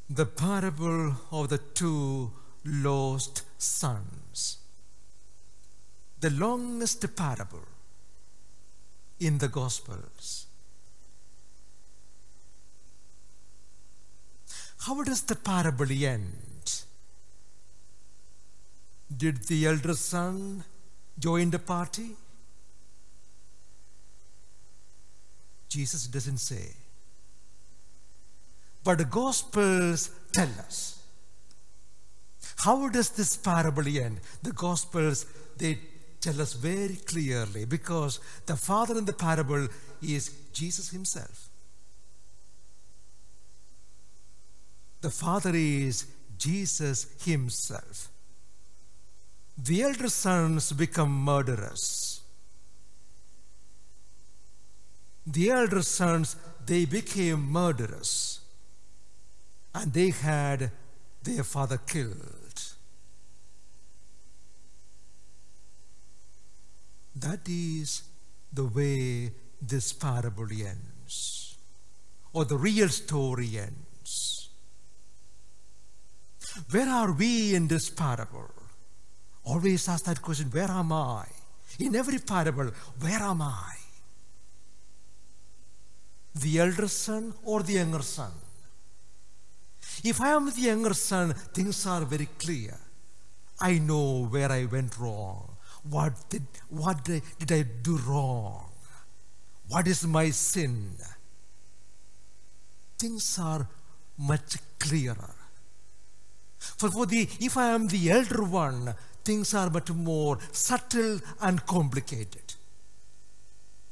The parable of the two lost sons. The longest parable in the Gospels. How does the parable end? Did the elder son join the party? Jesus doesn't say. But the Gospels tell us. How does this parable end? The Gospels, they tell us very clearly, because the father in the parable is Jesus himself. The father is Jesus himself. The elder sons become murderers. The elder sons, they became murderers. And they had their father killed. That is the way this parable ends, or the real story ends. Where are we in this parable? Always ask that question, where am I? In every parable, where am I? The elder son or the younger son? If I am the younger son, things are very clear. I know where I went wrong. What did I do wrong? What is my sin? Things are much clearer. If I am the elder one, things are much more subtle and complicated.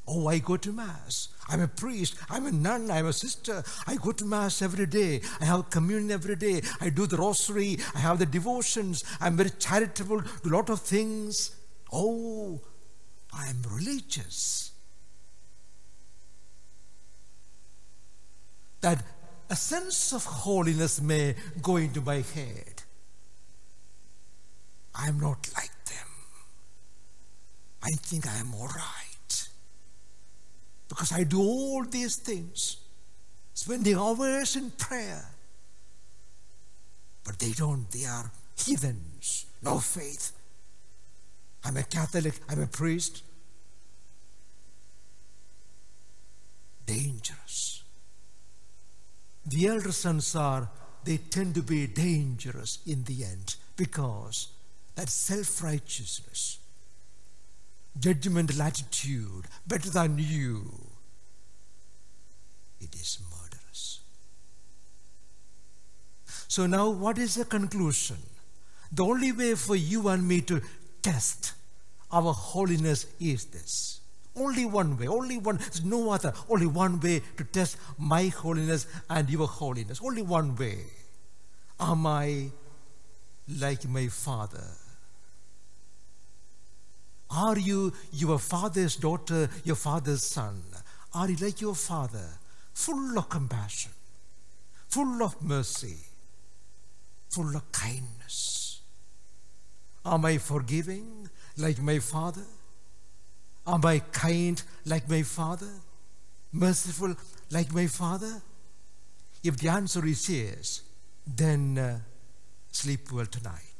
Oh, I go to Mass. I'm a priest. I'm a nun. I'm a sister. I go to Mass every day. I have communion every day. I do the rosary. I have the devotions. I'm very charitable. Do a lot of things. Oh, I'm religious. That a sense of holiness may go into my head. I'm not like them. I think I am all right. Because I do all these things, spending hours in prayer. But they don't, they are heathens, no faith. I'm a Catholic, I'm a priest. Dangerous. The elder sons they tend to be dangerous in the end, because that self-righteousness, judgmental attitude, better than you, it is murderous. So now what is the conclusion? The only way for you and me to test our holiness is this. Only one way, only one, there's no other, only one way to test my holiness and your holiness. Only one way. Am I like my Father? Are you your father's daughter, your father's son? Are you like your Father, full of compassion, full of mercy, full of kindness? Am I forgiving like my Father? Am I kind like my Father? Merciful like my Father? If the answer is yes, then sleep well tonight.